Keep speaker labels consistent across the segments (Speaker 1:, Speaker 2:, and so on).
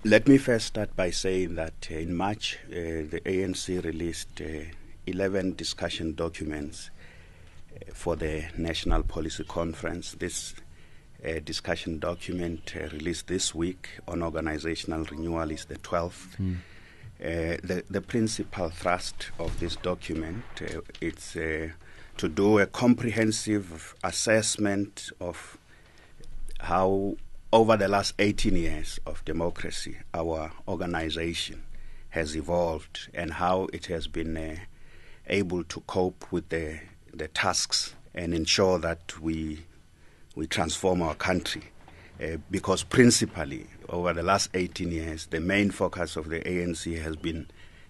Speaker 1: Let me first start by saying that in March, the ANC released 11 discussion documents for the National Policy Conference. This discussion document released this week on organizational renewal is the 12th. The principal thrust of this document is to do a comprehensive assessment of how over the last 18 years of democracy, our organization has evolved and how it has been able to cope with the tasks and ensure that we transform our country. Because principally, over the last 18 years, the main focus of the ANC has been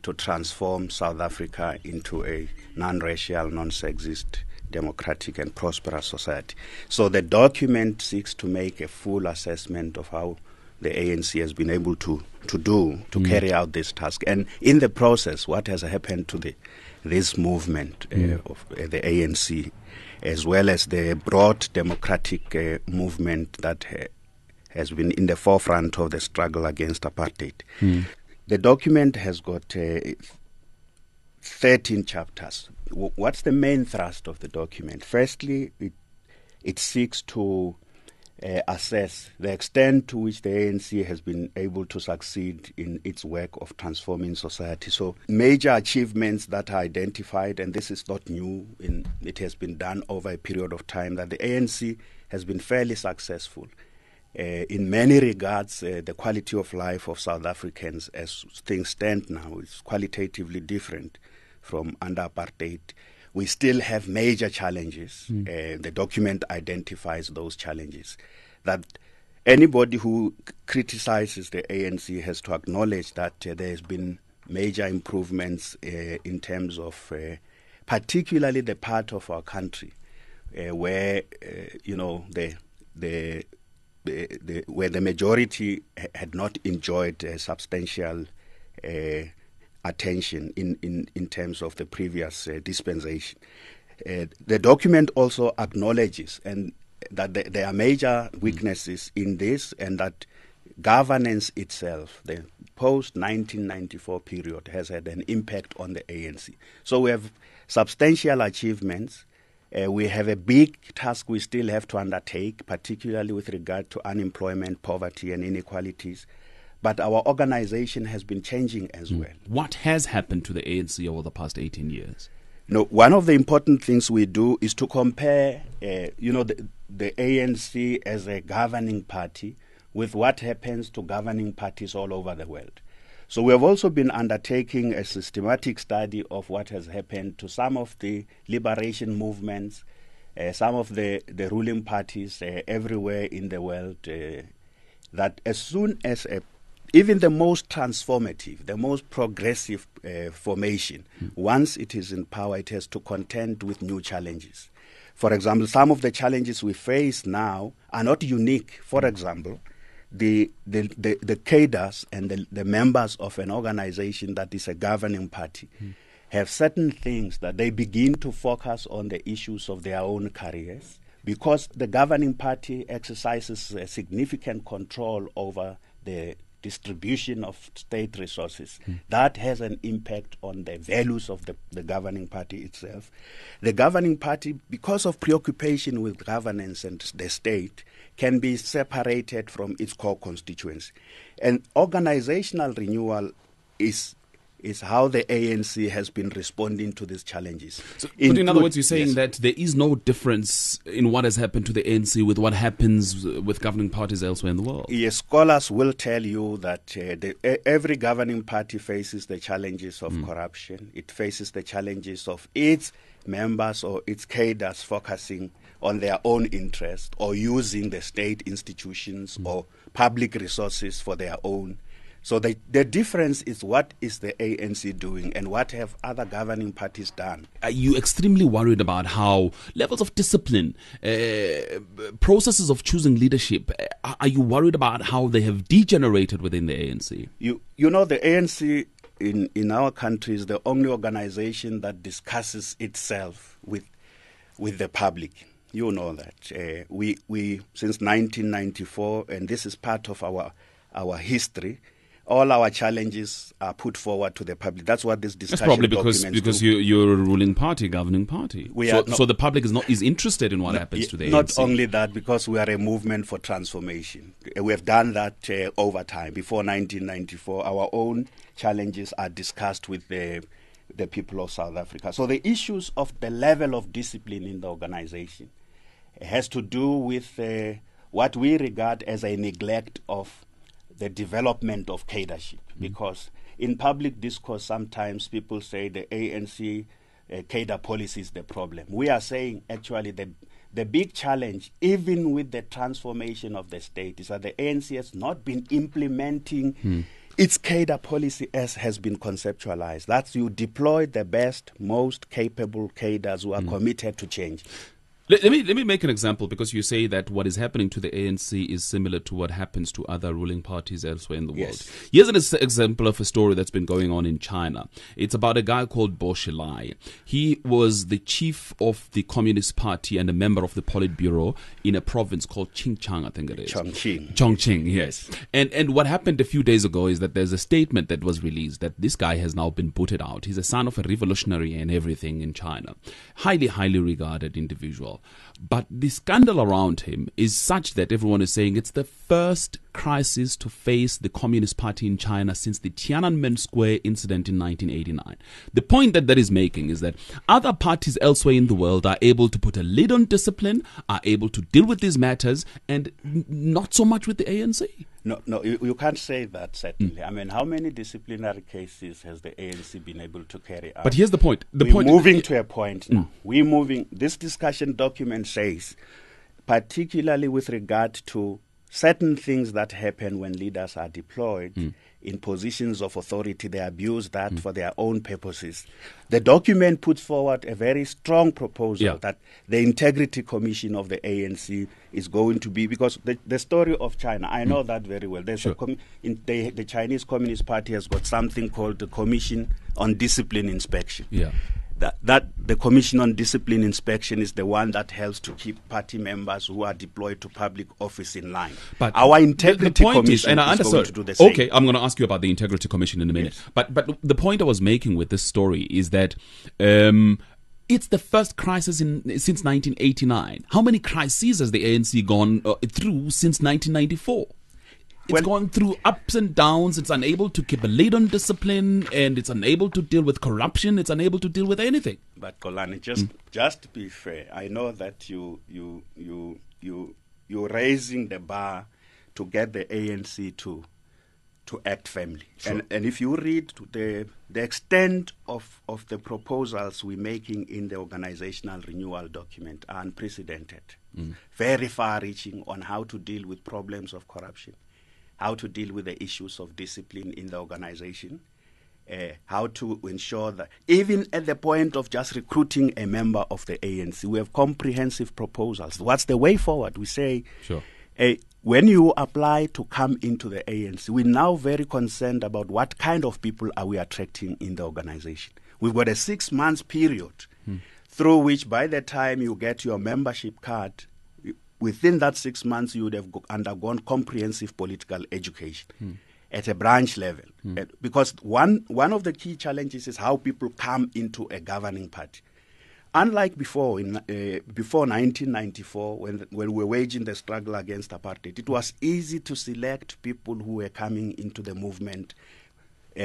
Speaker 1: to transform South Africa into a non-racial, non-sexist, democratic and prosperous society. So the document seeks to make a full assessment of how the ANC has been able to carry out this task. And in the process, what has happened to this movement of the ANC, as well as the broad democratic movement that has been in the forefront of the struggle against apartheid. The document has got 13 chapters. What's the main thrust of the document? Firstly, it seeks to assess the extent to which the ANC has been able to succeed in its work of transforming society. So major achievements that are identified, and this is not new, it has been done over a period of time, that the ANC has been fairly successful. In many regards, the quality of life of South Africans as things stand now is qualitatively different from under apartheid. We still have major challenges. The document identifies those challenges. That anybody who criticizes the ANC has to acknowledge that there has been major improvements in terms of particularly the part of our country where where the majority had not enjoyed substantial attention in terms of the previous dispensation. The document also acknowledges that there are major weaknesses in this, and that governance itself, the post-1994 period, has had an impact on the ANC. So we have substantial achievements. We have a big task we still have to undertake, particularly with regard to unemployment, poverty, and inequalities. But our organization has been changing as well.
Speaker 2: What has happened to the ANC over the past 18 years?
Speaker 1: No, one of the important things we do is to compare, the ANC as a governing party with what happens to governing parties all over the world. So we have also been undertaking a systematic study of what has happened to some of the liberation movements, some of the ruling parties everywhere in the world, that as soon as even the most transformative, the most progressive formation, once it is in power, it has to contend with new challenges. For example, some of the challenges we face now are not unique. For example, the cadres and the members of an organization that is a governing party have certain things that they begin to focus on the issues of their own careers, because the governing party exercises a significant control over the distribution of state resources. That has an impact on the values of the governing party itself. The governing party, because of preoccupation with governance and the state, can be separated from its core constituency. And organizational renewal is how the ANC has been responding to these challenges.
Speaker 2: So, but in other words, you're saying that there is no difference in what has happened to the ANC with what happens with governing parties elsewhere in the world?
Speaker 1: Yes, scholars will tell you that every governing party faces the challenges of corruption. It faces the challenges of its members or its cadres focusing on their own interest or using the state institutions or public resources for their own. So the difference is what is the ANC doing and what have other governing parties done.
Speaker 2: Are you extremely worried about how levels of discipline, processes of choosing leadership, are you worried about how they have degenerated within the ANC?
Speaker 1: You know, the ANC in our country is the only organization that discusses itself with the public. You know that. We since 1994, and this is part of our history, all our challenges are put forward to the public. That's what this discussion
Speaker 2: That's probably
Speaker 1: documents
Speaker 2: because
Speaker 1: do.
Speaker 2: you're a ruling party, governing party. So the public is interested in what happens to the ANC.
Speaker 1: Not only that, because we are a movement for transformation. We have done that over time. Before 1994, our own challenges are discussed with the people of South Africa. So the issues of the level of discipline in the organization has to do with what we regard as a neglect of the development of cadreship. Because in public discourse, sometimes people say the ANC cadre policy is the problem. We are saying actually the big challenge, even with the transformation of the state, is that the ANC has not been implementing its cadre policy as has been conceptualized. That's you deploy the best, most capable cadres who are committed to change.
Speaker 2: Let me make an example, because you say that what is happening to the ANC is similar to what happens to other ruling parties elsewhere in the world. Here's an example of a story that's been going on in China. It's about a guy called Bo Xilai. He was the chief of the Communist Party and a member of the Politburo in a province called Xinjiang, I think it is. Chongqing, yes. And what happened a few days ago is that there's a statement that was released that this guy has now been booted out. He's a son of a revolutionary and everything in China. Highly, highly regarded individual. But the scandal around him is such that everyone is saying it's the first crisis to face the Communist Party in China since the Tiananmen Square incident in 1989. The point that is making is that other parties elsewhere in the world are able to put a lid on discipline, are able to deal with these matters, and not so much with the ANC.
Speaker 1: No, you can't say that, certainly. I mean, how many disciplinary cases has the ANC been able to carry out?
Speaker 2: But here's the point.
Speaker 1: We're moving to a point now. We're moving. This discussion document says, particularly with regard to certain things that happen when leaders are deployed in positions of authority, they abuse that for their own purposes. The document puts forward a very strong proposal that the Integrity Commission of the ANC is going to be, because the story of China, I know that very well. There's the Chinese Communist Party has got something called the Commission on Discipline Inspection. That the Commission on Discipline Inspection is the one that helps to keep party members who are deployed to public office in line. But our Integrity Commission is going to do the same.
Speaker 2: Okay, I'm going to ask you about the Integrity Commission in a minute. Yes. But the point I was making with this story is that it's the first crisis since 1989. How many crises has the ANC gone through since 1994? It's gone through ups and downs. It's unable to keep a lid on discipline, and it's unable to deal with corruption. It's unable to deal with anything. But
Speaker 1: Kolani, just to be fair, I know that you're raising the bar to get the ANC to act firmly. Sure. And if you read the extent of the proposals we're making in the organizational renewal document are unprecedented, very far-reaching on how to deal with problems of corruption, how to deal with the issues of discipline in the organization, how to ensure that even at the point of just recruiting a member of the ANC, we have comprehensive proposals. What's the way forward? We say, when you apply to come into the ANC, we're now very concerned about what kind of people are we attracting in the organization. We've got a 6-month period through which by the time you get your membership card, within that 6 months, you would have undergone comprehensive political education at a branch level. Because one of the key challenges is how people come into a governing party. Unlike before 1994, when we were waging the struggle against apartheid, it was easy to select people who were coming into the movement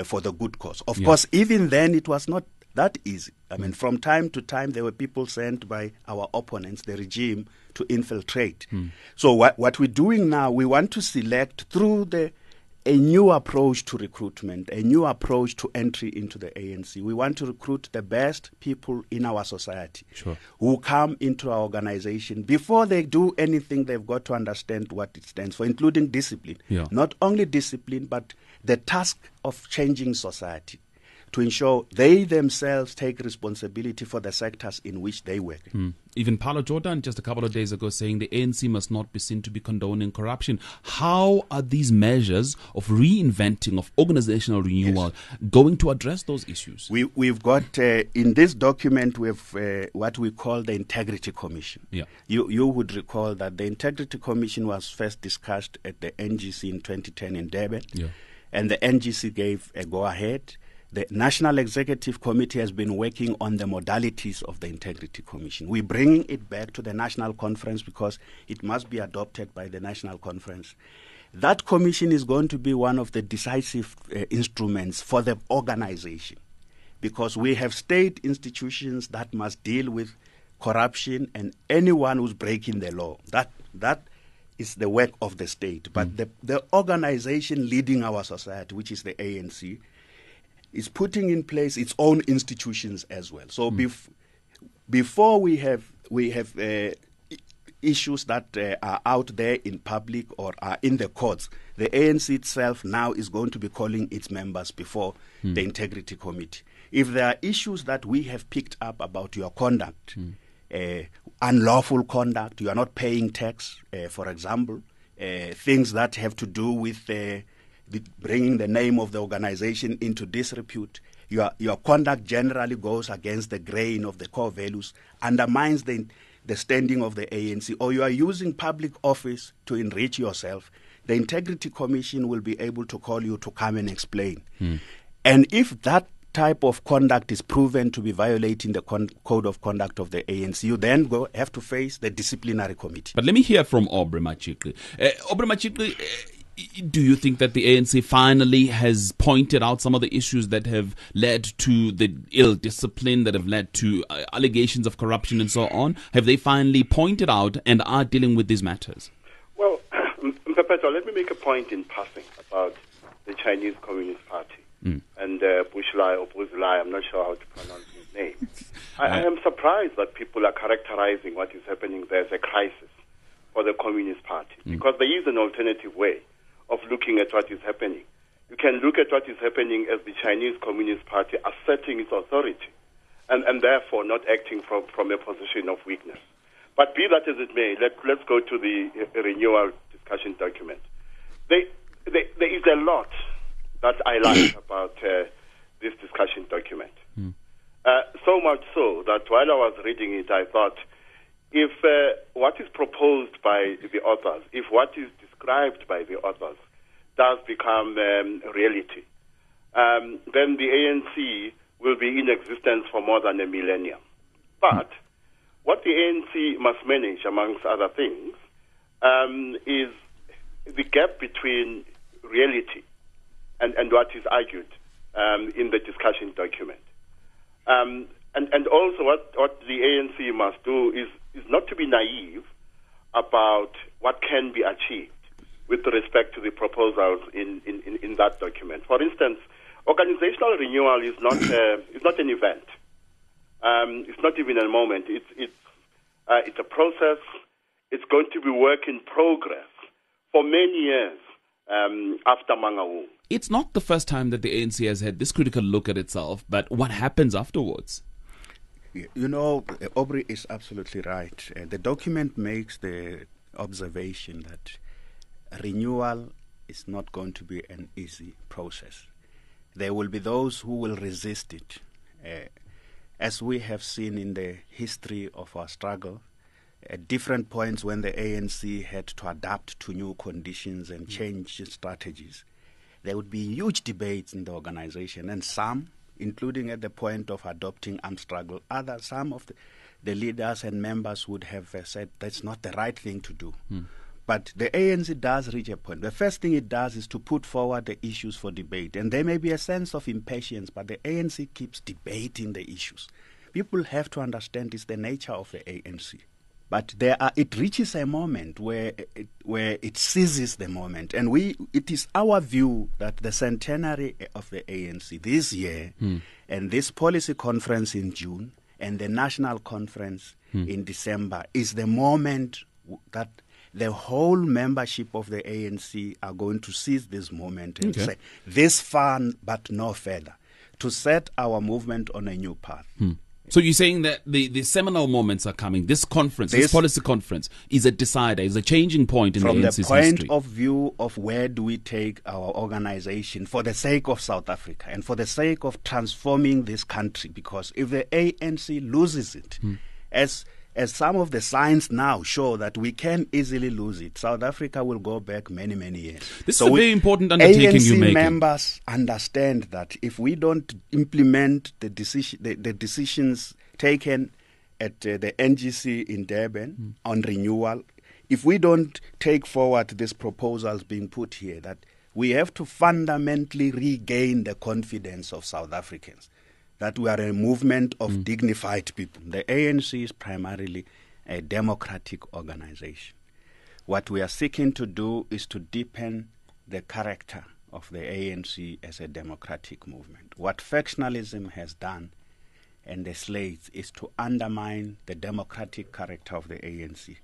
Speaker 1: for the good cause. Of course, even then, it was not that easy. I mean, from time to time, there were people sent by our opponents, the regime, to infiltrate. So what we're doing now, we want to select through a new approach to recruitment, a new approach to entry into the ANC. We want to recruit the best people in our society who come into our organization. Before they do anything, they've got to understand what it stands for, including discipline. Not only discipline, but the task of changing society, to ensure they themselves take responsibility for the sectors in which they work.
Speaker 2: Even Paulo Jordan just a couple of days ago saying the ANC must not be seen to be condoning corruption. How are these measures of reinventing, of organizational renewal going to address those issues?
Speaker 1: We've got, in this document, we have what we call the Integrity Commission. You would recall that the Integrity Commission was first discussed at the NGC in 2010 in Durban. and the NGC gave a go-ahead. The National Executive Committee has been working on the modalities of the Integrity Commission. We're bringing it back to the National Conference because it must be adopted by the National Conference. That commission is going to be one of the decisive instruments for the organization, because we have state institutions that must deal with corruption and anyone who's breaking the law. That is the work of the state. But the organization leading our society, which is the ANC, is putting in place its own institutions as well. So before we have issues that are out there in public or are in the courts, the ANC itself now is going to be calling its members before the Integrity Committee. If there are issues that we have picked up about your conduct, unlawful conduct, you are not paying tax, for example, things that have to do with bringing the name of the organization into disrepute, your conduct generally goes against the grain of the core values, undermines the standing of the ANC, or you are using public office to enrich yourself, the Integrity Commission will be able to call you to come and explain. And if that type of conduct is proven to be violating the code of conduct of the ANC, you then have to face the disciplinary committee.
Speaker 2: But let me hear from Aubrey Machikli. Aubrey Machikli, do you think that the ANC finally has pointed out some of the issues that have led to the ill discipline, that have led to allegations of corruption and so on? Have they finally pointed out and are dealing with these matters?
Speaker 3: Well, Mpepeto, let me make a point in passing about the Chinese Communist Party and Bushlai or Buzlai, I'm not sure how to pronounce his name. I am surprised that people are characterizing what is happening there as a crisis for the Communist Party, because there is an alternative way of looking at what is happening. You can look at what is happening as the Chinese Communist Party asserting its authority and therefore not acting from a position of weakness. But be that as it may, let's go to the renewal discussion document. There is a lot that I like about this discussion document. So much so that while I was reading it, I thought, if what is proposed by the authors, if what is described by the authors does become reality, then the ANC will be in existence for more than a millennium. But what the ANC must manage, amongst other things, is the gap between reality and what is argued in the discussion document. And also what the ANC must do is not to be naive about what can be achieved with respect to the proposals in that document. For instance, organizational renewal is not an event. It's not even a moment. It's a process. It's going to be work in progress for many years after Mangaung.
Speaker 2: It's not the first time that the ANC has had this critical look at itself, but what happens afterwards?
Speaker 1: You know, Aubrey is absolutely right. The document makes the observation that renewal is not going to be an easy process. There will be those who will resist it. As we have seen in the history of our struggle, at different points when the ANC had to adapt to new conditions and change strategies, there would be huge debates in the organization, and some, including at the point of adopting armed struggle, some of the leaders and members would have said that's not the right thing to do. But the ANC does reach a point. The first thing it does is to put forward the issues for debate. And there may be a sense of impatience, but the ANC keeps debating the issues. People have to understand it's the nature of the ANC. But it reaches a moment where it seizes the moment. And it is our view that the centenary of the ANC this year and this policy conference in June and the national conference in December is the moment that the whole membership of the ANC are going to seize this moment and say, this far but no further, to set our movement on a new path.
Speaker 2: So you're saying that the seminal moments are coming. This conference, this policy conference, is a decider, is a changing point in the ANC's history.
Speaker 1: From the point of view of where do we take our organization for the sake of South Africa and for the sake of transforming this country, because if the ANC loses it, as as some of the signs now show that we can easily lose it, South Africa will go back many, many years.
Speaker 2: This is a very important undertaking
Speaker 1: ANC
Speaker 2: you're making.
Speaker 1: members understand that if we don't implement the decisions taken at the NGC in Durban on renewal, if we don't take forward these proposals being put here, that we have to fundamentally regain the confidence of South Africans that we are a movement of dignified people. The ANC is primarily a democratic organization. What we are seeking to do is to deepen the character of the ANC as a democratic movement. What factionalism has done and the slates is to undermine the democratic character of the ANC.